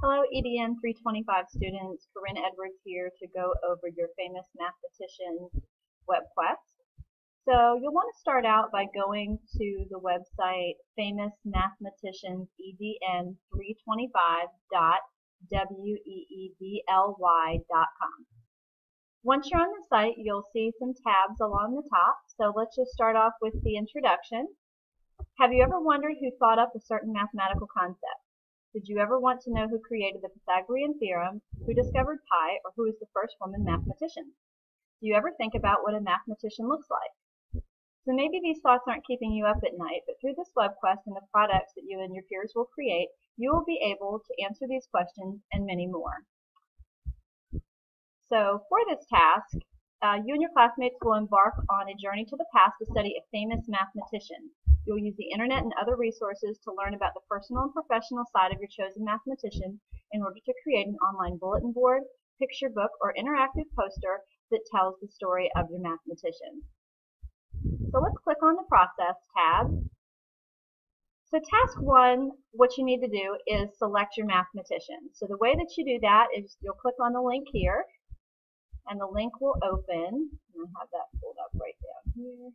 Hello EDN 325 students, Corinne Edwards here to go over your famous mathematician WebQuest. So you'll want to start out by going to the website famousmathematiciansedn325.weebly.com. Once you're on the site, you'll see some tabs along the top. So let's just start off with the introduction. Have you ever wondered who thought up a certain mathematical concept? Did you ever want to know who created the Pythagorean theorem, who discovered pi, or who was the first woman mathematician? Do you ever think about what a mathematician looks like? So maybe these thoughts aren't keeping you up at night, but through this WebQuest and the products that you and your peers will create, you will be able to answer these questions and many more. So for this task, you and your classmates will embark on a journey to the past to study a famous mathematician. You'll use the internet and other resources to learn about the personal and professional side of your chosen mathematician in order to create an online bulletin board, picture book, or interactive poster that tells the story of your mathematician. So let's click on the Process tab. So task 1, what you need to do is select your mathematician. So the way that you do that is you'll click on the link here, and the link will open. I have that pulled up right down here.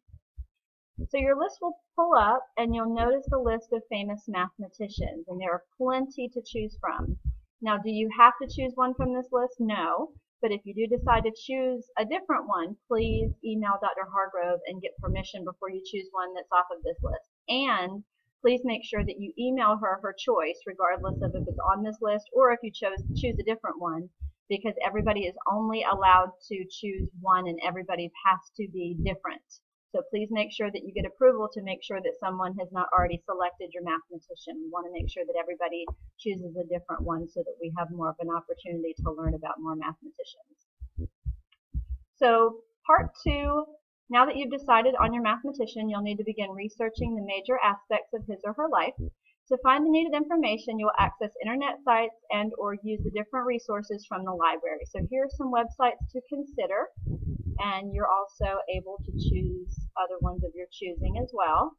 So your list will pull up, and you'll notice the list of famous mathematicians, and there are plenty to choose from. Now, do you have to choose one from this list? No. But if you do decide to choose a different one, please email Dr. Hargrove and get permission before you choose one that's off of this list. And please make sure that you email her her choice, regardless of if it's on this list or if you choose a different one, because everybody is only allowed to choose one and everybody has to be different. So please make sure that you get approval to make sure that someone has not already selected your mathematician. We want to make sure that everybody chooses a different one so that we have more of an opportunity to learn about more mathematicians. So part 2, now that you've decided on your mathematician, you'll need to begin researching the major aspects of his or her life. To find the needed information, you'll access internet sites and or use the different resources from the library. So here are some websites to consider, and you're also able to choose other ones of your choosing as well.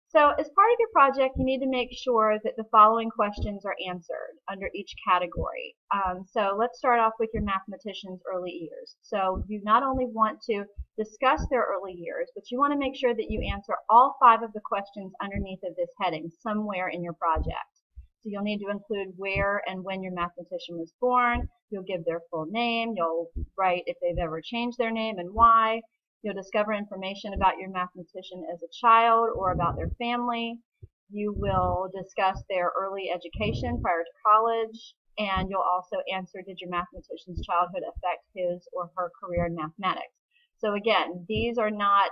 So as part of your project, you need to make sure that the following questions are answered under each category. So let's start off with your mathematician's early years. So you not only want to discuss their early years, but you want to make sure that you answer all 5 of the questions underneath of this heading somewhere in your project. So you'll need to include where and when your mathematician was born. You'll give their full name. You'll write if they've ever changed their name and why. You'll discover information about your mathematician as a child or about their family. You will discuss their early education prior to college. And you'll also answer, did your mathematician's childhood affect his or her career in mathematics? So again, these are not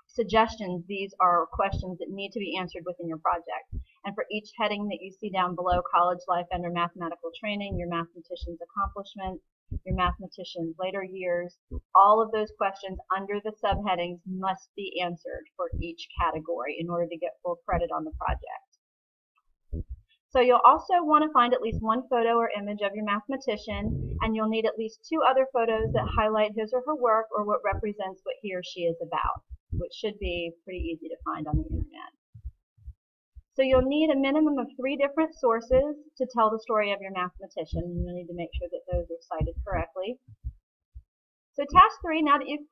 suggestions. These are questions that need to be answered within your project. And for each heading that you see down below, college life under mathematical training, your mathematician's accomplishments, your mathematician's later years, all of those questions under the subheadings must be answered for each category in order to get full credit on the project. So you'll also want to find at least one photo or image of your mathematician, and you'll need at least 2 other photos that highlight his or her work or what represents what he or she is about, which should be pretty easy to find on the internet. So you'll need a minimum of 3 different sources to tell the story of your mathematician, and you'll need to make sure that those are cited correctly. So task 3, now that you've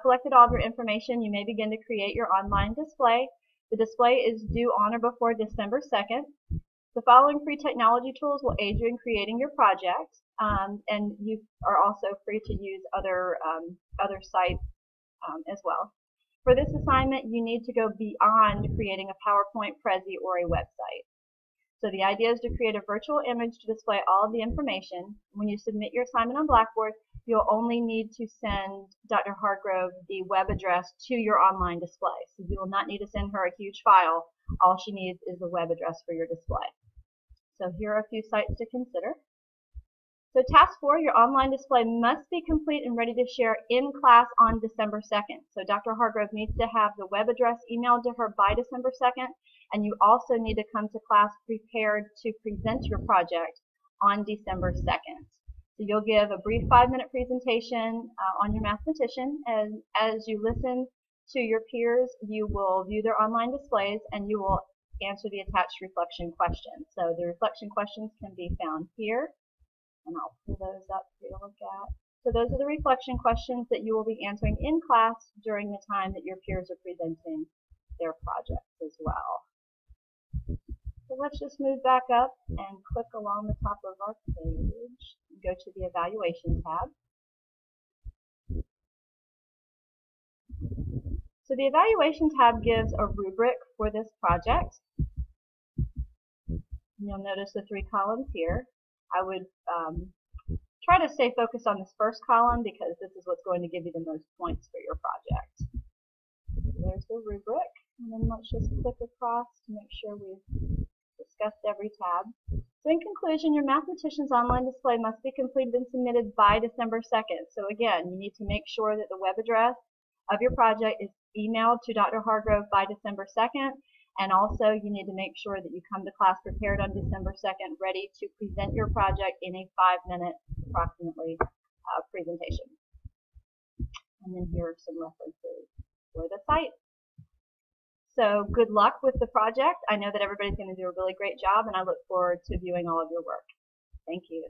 collected all of your information, you may begin to create your online display. The display is due on or before December 2nd. The following free technology tools will aid you in creating your project, and you are also free to use other sites as well. For this assignment, you need to go beyond creating a PowerPoint, Prezi, or a website. So the idea is to create a virtual image to display all of the information. When you submit your assignment on Blackboard, you'll only need to send Dr. Hargrove the web address to your online display. So you will not need to send her a huge file. All she needs is the web address for your display. So here are a few sites to consider. So task 4, your online display must be complete and ready to share in class on December 2nd. So Dr. Hargrove needs to have the web address emailed to her by December 2nd, and you also need to come to class prepared to present your project on December 2nd. So you'll give a brief 5-minute presentation on your mathematician, and as you listen to your peers, you will view their online displays, and you will answer the attached reflection questions. So the reflection questions can be found here, and I'll pull those up for you to look at. So those are the reflection questions that you will be answering in class during the time that your peers are presenting their projects as well. So let's just move back up and click along the top of our page and go to the Evaluation tab. So the Evaluation tab gives a rubric for this project. You'll notice the 3 columns here. I would try to stay focused on this first column because this is what's going to give you the most points for your project. There's the rubric, and then let's just click across to make sure we've discussed every tab. So in conclusion, your mathematician's online display must be completed and submitted by December 2nd. So again, you need to make sure that the web address of your project is emailed to Dr. Hargrove by December 2nd, and also you need to make sure that you come to class prepared on December 2nd, ready to present your project in a 5-minute approximately presentation. And then here are some references for the site. So good luck with the project. I know that everybody's going to do a really great job, and I look forward to viewing all of your work. Thank you.